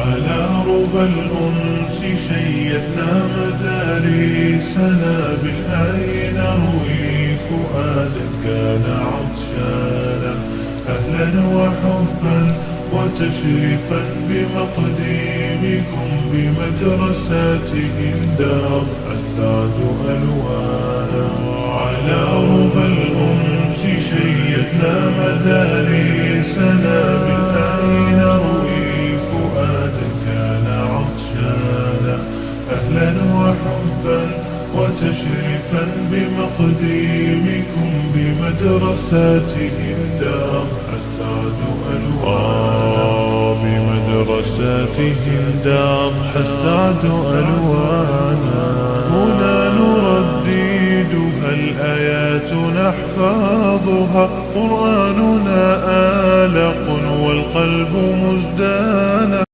على ربى الأنس شيدنا مدارسنا بالآي نروي فؤادا كان عطشانا، أهلا وحبا وتشريفا بمقدمكم بمدرستهم دار السعد ألوانا. على ربى الأنس شيدنا مدارسنا بالآي نروي فؤادا كان عطشانا، أهلا وحبا وتشريفا بمقدمكم بمدرستهم دار السعد ألوانا. بمدرستهم دار السعد ألوانا. هنا نرددها الآيات نحفظها، قرآننا آلق والقلب مزدانا،